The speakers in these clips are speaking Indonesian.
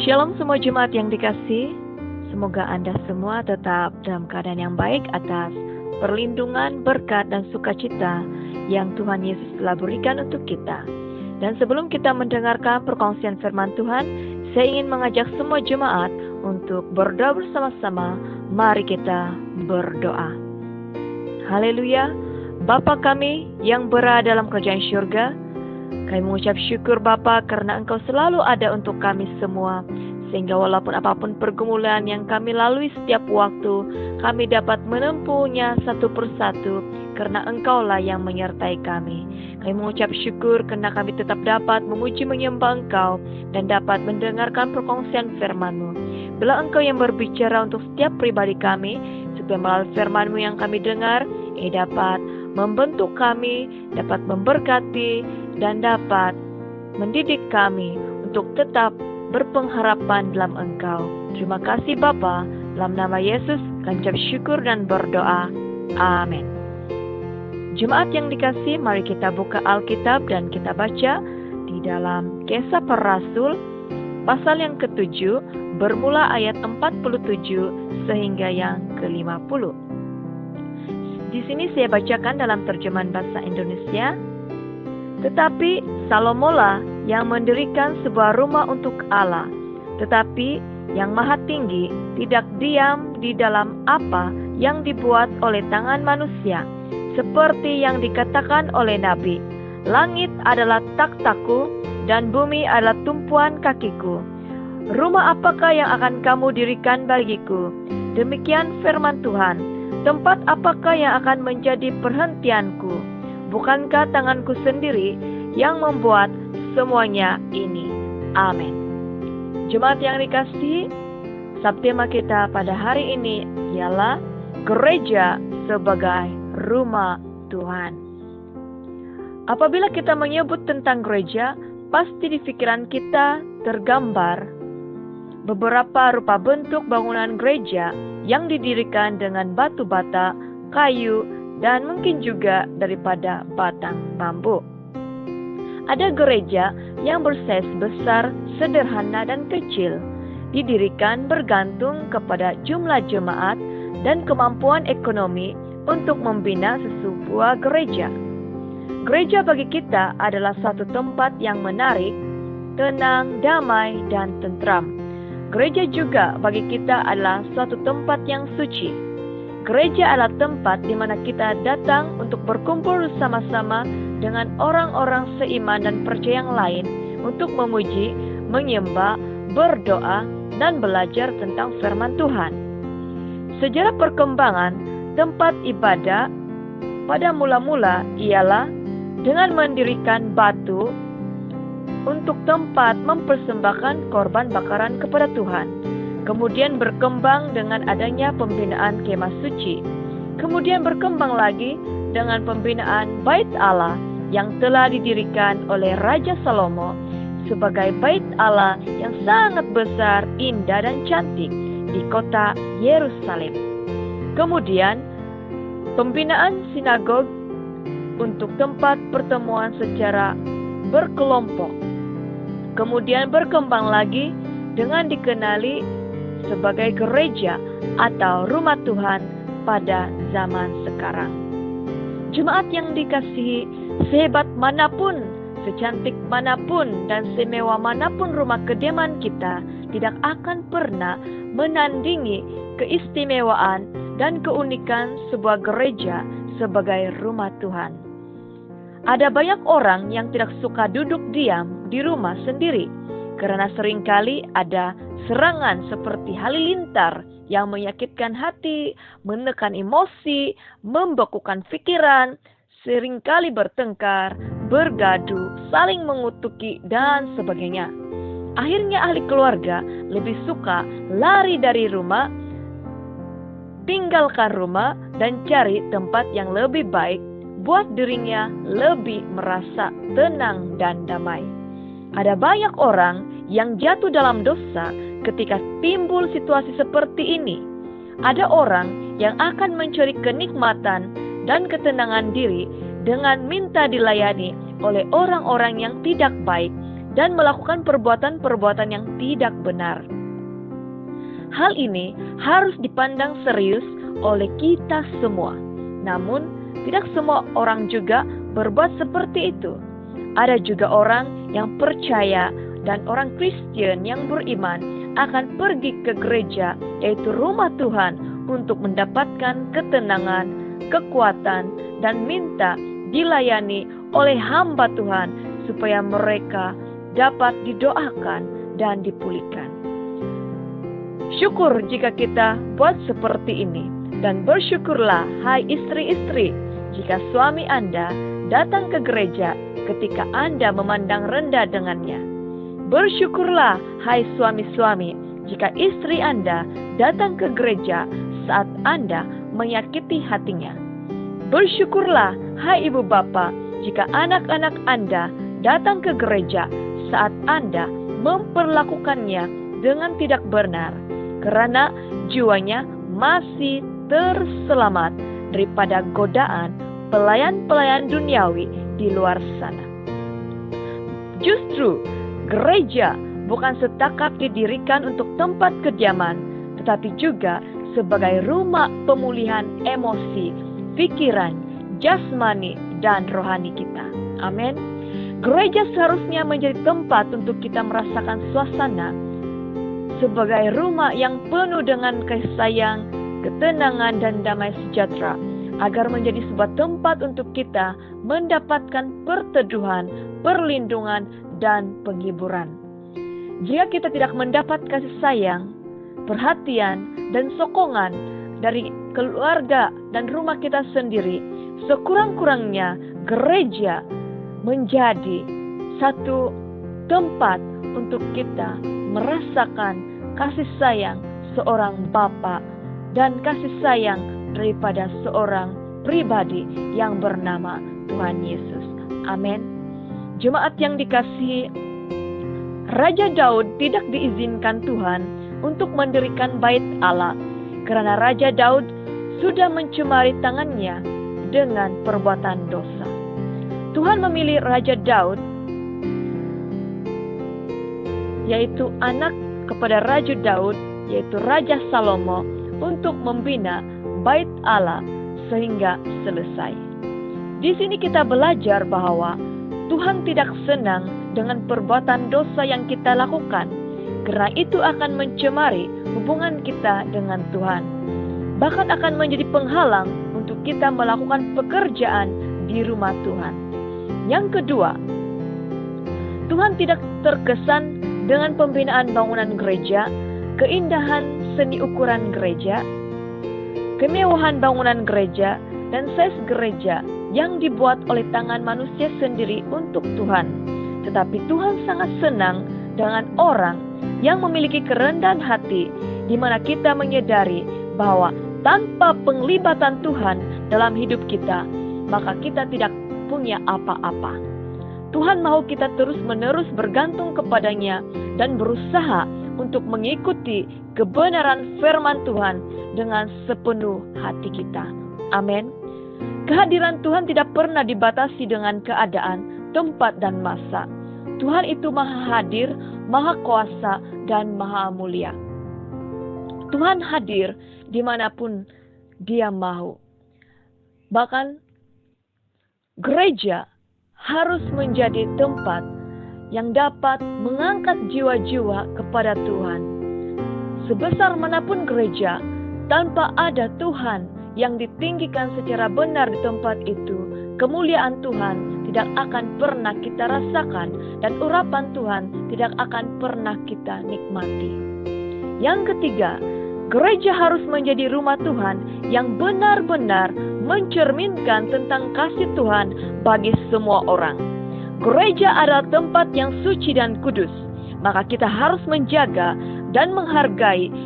Shalom semua jemaat yang dikasihi. Semoga Anda semua tetap dalam keadaan yang baik atas perlindungan, berkat, dan sukacita yang Tuhan Yesus telah berikan untuk kita. Dan sebelum kita mendengarkan perkongsian firman Tuhan, saya ingin mengajak semua jemaat untuk berdoa bersama-sama. Mari kita berdoa. Haleluya. Bapa kami yang berada dalam kerajaan syurga, kami mengucap syukur Bapa karena Engkau selalu ada untuk kami semua. Sehingga walaupun apapun pergumulan yang kami lalui setiap waktu, kami dapat menempuhnya satu persatu karena Engkaulah yang menyertai kami. Kami mengucap syukur karena kami tetap dapat memuji menyembah Engkau dan dapat mendengarkan perkongsian firman-Mu. Bila Engkau yang berbicara untuk setiap pribadi kami, supaya melalui firman-Mu yang kami dengar, ini dapat membentuk kami, dapat memberkati, dan dapat mendidik kami untuk tetap berpengharapan dalam Engkau. Terima kasih Bapa, dalam nama Yesus kami ucap syukur dan berdoa. Amin. Jemaat yang dikasihi, mari kita buka Alkitab dan kita baca di dalam Kisah Para Rasul pasal yang ke-7 bermula ayat 47 sehingga yang ke-50. Di sini saya bacakan dalam terjemahan bahasa Indonesia. Tetapi Salomolah yang mendirikan sebuah rumah untuk Allah. Tetapi yang Maha Tinggi tidak diam di dalam apa yang dibuat oleh tangan manusia. Seperti yang dikatakan oleh Nabi, langit adalah takhtaku dan bumi adalah tumpuan kakiku. Rumah apakah yang akan kamu dirikan bagiku? Demikian firman Tuhan. Tempat apakah yang akan menjadi perhentianku? Bukankah tanganku sendiri yang membuat semuanya ini? Amin. Jemaat yang dikasihi, subtema kita pada hari ini ialah gereja sebagai rumah Tuhan. Apabila kita menyebut tentang gereja, pasti di pikiran kita tergambar beberapa rupa bentuk bangunan gereja yang didirikan dengan batu bata, kayu, dan mungkin juga daripada batang bambu. Ada gereja yang bersaiz besar, sederhana, dan kecil, didirikan bergantung kepada jumlah jemaat dan kemampuan ekonomi untuk membina sebuah gereja. Gereja bagi kita adalah satu tempat yang menarik, tenang, damai, dan tentram. Gereja juga bagi kita adalah suatu tempat yang suci. Gereja adalah tempat di mana kita datang untuk berkumpul bersama-sama dengan orang-orang seiman dan percaya yang lain untuk memuji, menyembah, berdoa, dan belajar tentang firman Tuhan. Sejarah perkembangan tempat ibadah pada mula-mula ialah dengan mendirikan batu untuk tempat mempersembahkan korban bakaran kepada Tuhan. Kemudian berkembang dengan adanya pembinaan kemah suci. Kemudian berkembang lagi dengan pembinaan bait Allah yang telah didirikan oleh Raja Salomo sebagai bait Allah yang sangat besar, indah, dan cantik di kota Yerusalem. Kemudian pembinaan sinagog untuk tempat pertemuan secara berkelompok. Kemudian berkembang lagi dengan dikenali sebagai gereja atau rumah Tuhan pada zaman sekarang. Jemaat yang dikasihi, sehebat manapun, secantik manapun, dan semewah manapun rumah kediaman kita, tidak akan pernah menandingi keistimewaan dan keunikan sebuah gereja sebagai rumah Tuhan. Ada banyak orang yang tidak suka duduk diam di rumah sendiri, karena seringkali ada serangan seperti halilintar yang menyakitkan hati, menekan emosi, membekukan pikiran, seringkali bertengkar, bergaduh, saling mengutuki, dan sebagainya. Akhirnya ahli keluarga lebih suka lari dari rumah, tinggalkan rumah, dan cari tempat yang lebih baik buat dirinya lebih merasa tenang dan damai. Ada banyak orang yang jatuh dalam dosa ketika timbul situasi seperti ini. Ada orang yang akan mencari kenikmatan dan ketenangan diri dengan minta dilayani oleh orang-orang yang tidak baik dan melakukan perbuatan-perbuatan yang tidak benar. Hal ini harus dipandang serius oleh kita semua. Namun, tidak semua orang juga berbuat seperti itu. Ada juga orang yang percaya dan orang Kristen yang beriman akan pergi ke gereja, yaitu rumah Tuhan, untuk mendapatkan ketenangan, kekuatan, dan minta dilayani oleh hamba Tuhan supaya mereka dapat didoakan dan dipulihkan. Syukur jika kita buat seperti ini, dan bersyukurlah hai istri-istri jika suami Anda datang ke gereja ketika Anda memandang rendah dengannya. Bersyukurlah hai suami-suami jika istri Anda datang ke gereja saat Anda menyakiti hatinya. Bersyukurlah hai ibu bapa jika anak-anak Anda datang ke gereja saat Anda memperlakukannya dengan tidak benar, karena jiwanya masih terselamat daripada godaan pelayan-pelayan duniawi di luar sana. Justru gereja bukan setakat didirikan untuk tempat kediaman, tetapi juga sebagai rumah pemulihan emosi, pikiran, jasmani, dan rohani kita. Amin. Gereja seharusnya menjadi tempat untuk kita merasakan suasana sebagai rumah yang penuh dengan kasih sayang, ketenangan, dan damai sejahtera, agar menjadi sebuah tempat untuk kita mendapatkan perteduhan, perlindungan, dan penghiburan. Jika kita tidak mendapat kasih sayang, perhatian, dan sokongan dari keluarga dan rumah kita sendiri, sekurang-kurangnya gereja menjadi satu tempat untuk kita merasakan kasih sayang seorang bapa dan kasih sayang daripada seorang pribadi yang bernama Tuhan Yesus. Amin. Jemaat yang dikasihi, Raja Daud tidak diizinkan Tuhan untuk mendirikan bait Allah karena Raja Daud sudah mencemari tangannya dengan perbuatan dosa. Tuhan memilih Raja Daud, yaitu anak kepada Raja Daud, yaitu Raja Salomo, untuk membina bait Allah sehingga selesai. Di sini kita belajar bahwa Tuhan tidak senang dengan perbuatan dosa yang kita lakukan, karena itu akan mencemari hubungan kita dengan Tuhan. Bahkan akan menjadi penghalang untuk kita melakukan pekerjaan di rumah Tuhan. Yang kedua, Tuhan tidak terkesan dengan pembinaan bangunan gereja, keindahan seni ukuran gereja, kemewahan bangunan gereja, dan size gereja yang dibuat oleh tangan manusia sendiri untuk Tuhan. Tetapi Tuhan sangat senang dengan orang yang memiliki kerendahan hati, di mana kita menyadari bahwa tanpa penglibatan Tuhan dalam hidup kita, maka kita tidak punya apa-apa. Tuhan mau kita terus-menerus bergantung kepadanya dan berusaha untuk mengikuti kebenaran firman Tuhan dengan sepenuh hati kita. Amin. Kehadiran Tuhan tidak pernah dibatasi dengan keadaan, tempat, dan masa. Tuhan itu maha hadir, maha kuasa, dan maha mulia. Tuhan hadir dimanapun Dia mau. Bahkan gereja harus menjadi tempat yang dapat mengangkat jiwa-jiwa kepada Tuhan. Sebesar manapun gereja, tanpa ada Tuhan yang ditinggikan secara benar di tempat itu, kemuliaan Tuhan tidak akan pernah kita rasakan dan urapan Tuhan tidak akan pernah kita nikmati. Yang ketiga, gereja harus menjadi rumah Tuhan yang benar-benar mencerminkan tentang kasih Tuhan bagi semua orang. Gereja adalah tempat yang suci dan kudus, maka kita harus menjaga dan menghargainya.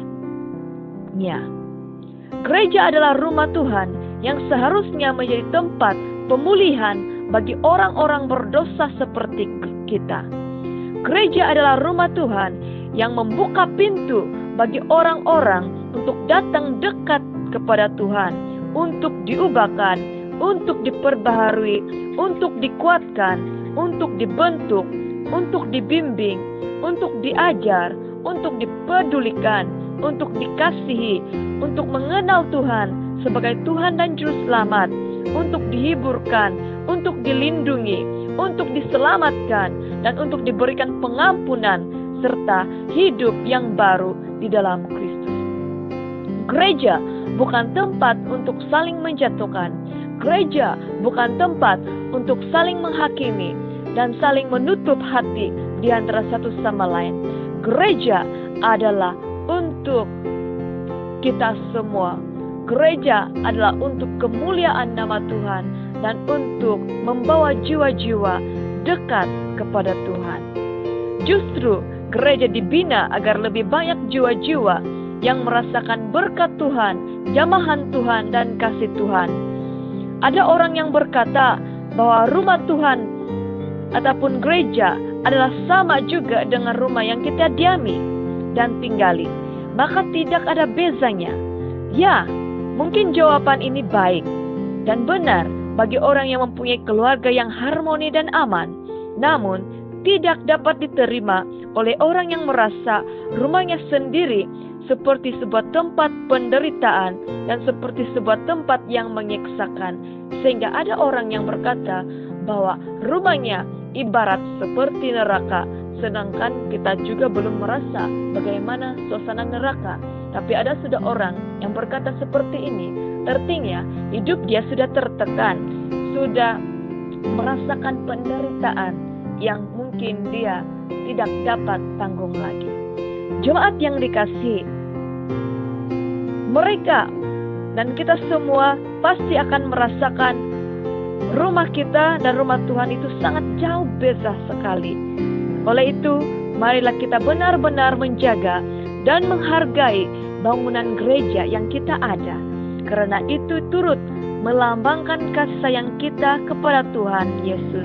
Gereja adalah rumah Tuhan yang seharusnya menjadi tempat pemulihan bagi orang-orang berdosa seperti kita. Gereja adalah rumah Tuhan yang membuka pintu bagi orang-orang untuk datang dekat kepada Tuhan, untuk diubahkan, untuk diperbaharui, untuk dikuatkan, untuk dibentuk, untuk dibimbing, untuk diajar, untuk dipedulikan, untuk dikasihi, untuk mengenal Tuhan sebagai Tuhan dan Juru Selamat, untuk dihiburkan, untuk dilindungi, untuk diselamatkan, dan untuk diberikan pengampunan, serta hidup yang baru di dalam Kristus. Gereja bukan tempat untuk saling menjatuhkan. Gereja bukan tempat untuk saling menghakimi dan saling menutup hati di antara satu sama lain. Gereja adalah untuk kita semua. Gereja adalah untuk kemuliaan nama Tuhan dan untuk membawa jiwa-jiwa dekat kepada Tuhan. Justru gereja dibina agar lebih banyak jiwa-jiwa yang merasakan berkat Tuhan, jamahan Tuhan, dan kasih Tuhan. Ada orang yang berkata bahwa rumah Tuhan ataupun gereja adalah sama juga dengan rumah yang kita diami dan tinggali, maka tidak ada bezanya. Ya, mungkin jawaban ini baik dan benar bagi orang yang mempunyai keluarga yang harmoni dan aman, namun tidak dapat diterima oleh orang yang merasa rumahnya sendiri seperti sebuah tempat penderitaan dan seperti sebuah tempat yang menyiksakan, sehingga ada orang yang berkata bahwa rumahnya ibarat seperti neraka, sedangkan kita juga belum merasa bagaimana suasana neraka. Tapi ada sudah orang yang berkata seperti ini, artinya hidup dia sudah tertekan, sudah merasakan penderitaan yang mungkin dia tidak dapat tanggung lagi. Jemaat yang dikasihi, mereka dan kita semua pasti akan merasakan rumah kita dan rumah Tuhan itu sangat jauh beda sekali. Oleh itu, marilah kita benar-benar menjaga dan menghargai bangunan gereja yang kita ada, karena itu turut melambangkan kasih sayang kita kepada Tuhan Yesus.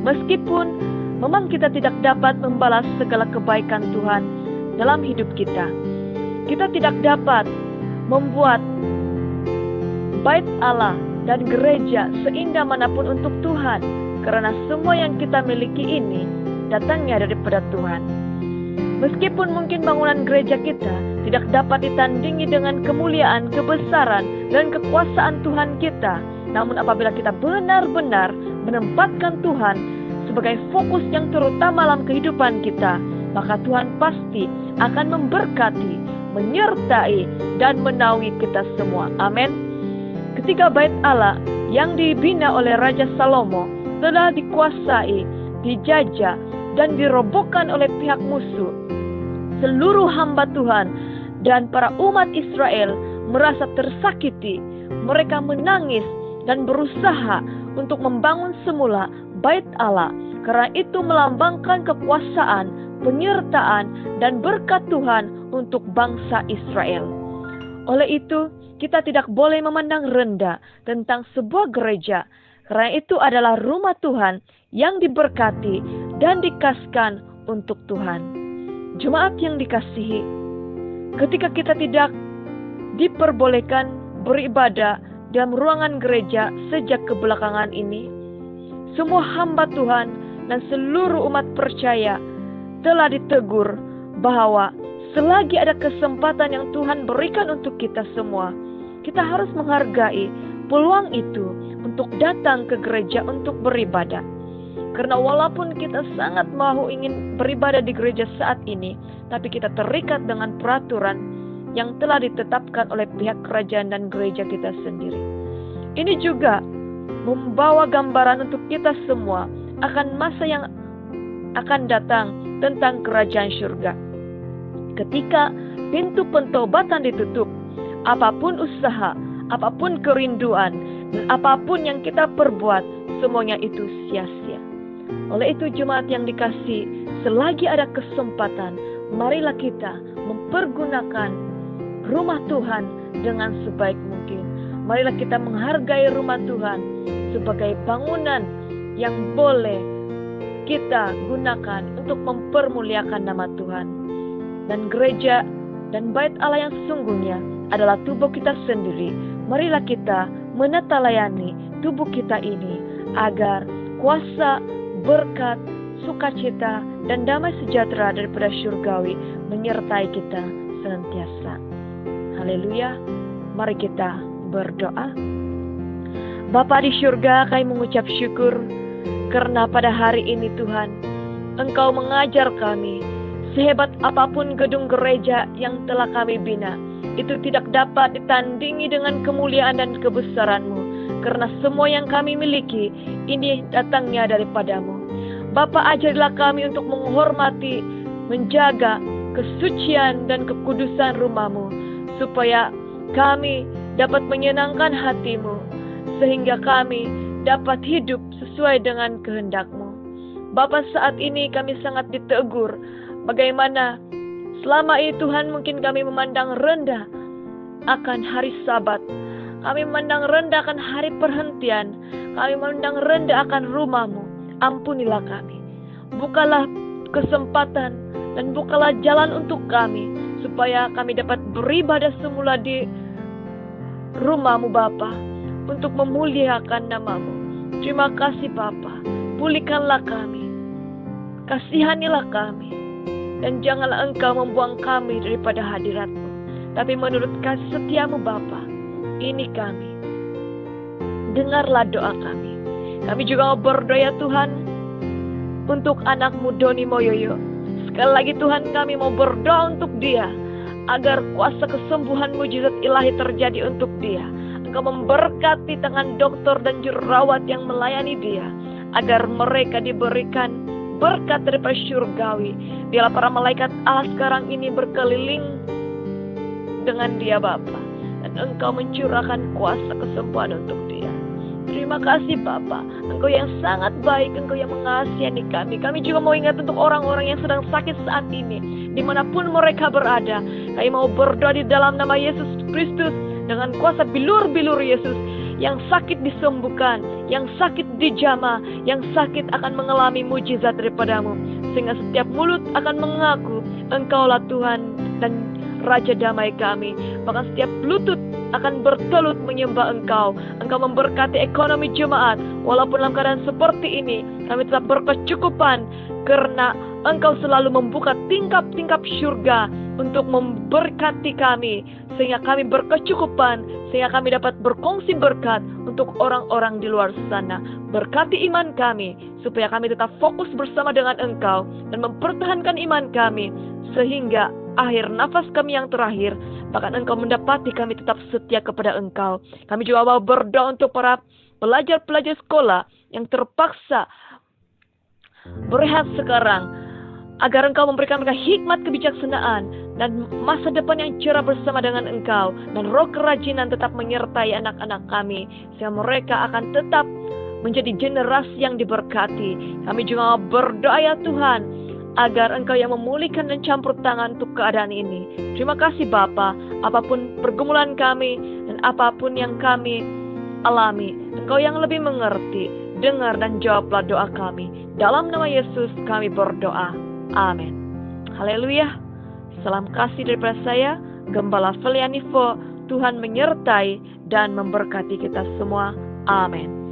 Meskipun memang kita tidak dapat membalas segala kebaikan Tuhan dalam hidup kita, kita tidak dapat membuat bait Allah dan gereja seindah manapun untuk Tuhan, karena semua yang kita miliki ini datangnya daripada Tuhan. Meskipun mungkin bangunan gereja kita tidak dapat ditandingi dengan kemuliaan, kebesaran, dan kekuasaan Tuhan kita, namun apabila kita benar-benar menempatkan Tuhan sebagai fokus yang terutama dalam kehidupan kita, maka Tuhan pasti akan memberkati, menyertai, dan menaungi kita semua. Amin. Ketika bait Allah yang dibina oleh Raja Salomo telah dikuasai, dijajah, dan dirobohkan oleh pihak musuh, seluruh hamba Tuhan dan para umat Israel merasa tersakiti. Mereka menangis dan berusaha untuk membangun semula bait Allah, karena itu melambangkan kekuasaan, penyertaan, dan berkat Tuhan untuk bangsa Israel. Oleh itu, kita tidak boleh memandang rendah tentang sebuah gereja, karena itu adalah rumah Tuhan yang diberkati dan dikasihkan untuk Tuhan. Jemaat yang dikasihi, ketika kita tidak diperbolehkan beribadah dalam ruangan gereja sejak kebelakangan ini, semua hamba Tuhan dan seluruh umat percaya telah ditegur bahwa selagi ada kesempatan yang Tuhan berikan untuk kita semua, kita harus menghargai peluang itu untuk datang ke gereja untuk beribadah. Karena walaupun kita sangat mau ingin beribadah di gereja saat ini, tapi kita terikat dengan peraturan yang telah ditetapkan oleh pihak kerajaan dan gereja kita sendiri. Ini juga membawa gambaran untuk kita semua akan masa yang akan datang tentang kerajaan surga. Ketika pintu pentobatan ditutup, apapun usaha, apapun kerinduan, dan apapun yang kita perbuat, semuanya itu sia-sia. Oleh itu, jemaat yang dikasihi, selagi ada kesempatan, marilah kita mempergunakan rumah Tuhan dengan sebaik mungkin. Marilah kita menghargai rumah Tuhan sebagai bangunan yang boleh kita gunakan untuk mempermuliakan nama Tuhan. Dan gereja dan bait Allah yang sesungguhnya adalah tubuh kita sendiri. Marilah kita menetalayani tubuh kita ini agar kuasa, berkat, sukacita, dan damai sejahtera daripada syurgawi menyertai kita senantiasa. Haleluya. Mari kita berdoa. Bapa di syurga, kami mengucap syukur karena pada hari ini Tuhan, Engkau mengajar kami. Sehebat apapun gedung gereja yang telah kami bina, itu tidak dapat ditandingi dengan kemuliaan dan kebesaran-Mu. Karena semua yang kami miliki, ini datangnya daripada-Mu. Bapa, ajarilah kami untuk menghormati, menjaga kesucian dan kekudusan rumah-Mu, supaya kami dapat menyenangkan hati-Mu, sehingga kami dapat hidup sesuai dengan kehendak-Mu. Bapa, saat ini kami sangat ditegur, bagaimana selama ini Tuhan mungkin kami memandang rendah akan hari Sabat. Kami memandang rendah akan hari perhentian. Kami memandang rendah akan rumah-Mu. Ampunilah kami. Bukalah kesempatan dan bukalah jalan untuk kami, supaya kami dapat beribadah semula di rumah-Mu Bapa, untuk memuliakan nama-Mu. Terima kasih Bapa. Pulihkanlah kami. Kasihanilah kami. Dan janganlah Engkau membuang kami daripada hadirat-Mu. Tapi menurut kasih setia-Mu Bapa, ini kami. Dengarlah doa kami. Kami juga mau berdoa ya Tuhan, untuk anak-Mu Doni Moyoyo. Sekali lagi Tuhan, kami mau berdoa untuk dia, agar kuasa kesembuhan mujizat ilahi terjadi untuk dia. Engkau memberkati tangan dokter dan jururawat yang melayani dia, agar mereka diberikan berkat daripada syurgawi. Biarlah para malaikat Allah sekarang ini berkeliling dengan dia Bapa, dan Engkau mencurahkan kuasa kesembuhan untuk dia. Terima kasih Bapa, Engkau yang sangat baik, Engkau yang mengasihani kami. Kami juga mau ingat untuk orang-orang yang sedang sakit saat ini, dimanapun mereka berada. Kami mau berdoa di dalam nama Yesus Kristus, dengan kuasa bilur-bilur Yesus. Yang sakit disembuhkan, yang sakit dijamah, yang sakit akan mengalami mujizat daripada-Mu, sehingga setiap mulut akan mengaku Engkaulah Tuhan dan Raja damai kami. Bahkan setiap lutut akan bertelut menyembah Engkau. Engkau memberkati ekonomi jemaat. Walaupun dalam keadaan seperti ini, kami tetap berkecukupan, karena Engkau selalu membuka tingkap-tingkap syurga untuk memberkati kami, sehingga kami berkecukupan, sehingga kami dapat berkongsi berkat untuk orang-orang di luar sana. Berkati iman kami, supaya kami tetap fokus bersama dengan Engkau dan mempertahankan iman kami, sehingga akhir nafas kami yang terakhir, bahkan Engkau mendapati kami tetap setia kepada Engkau. Kami juga mau berdoa untuk para pelajar-pelajar sekolah yang terpaksa berehat sekarang, agar Engkau memberikan mereka hikmat kebijaksanaan dan masa depan yang cerah bersama dengan Engkau, dan roh kerajinan tetap menyertai anak-anak kami, sehingga mereka akan tetap menjadi generasi yang diberkati. Kami juga berdoa ya Tuhan, agar Engkau yang memulihkan dan campur tangan untuk keadaan ini. Terima kasih Bapa, apapun pergumulan kami dan apapun yang kami alami, Engkau yang lebih mengerti. Dengar dan jawablah doa kami. Dalam nama Yesus kami berdoa. Amin. Haleluya. Salam kasih daripada saya, Gembala Felianivo. Tuhan menyertai dan memberkati kita semua. Amin.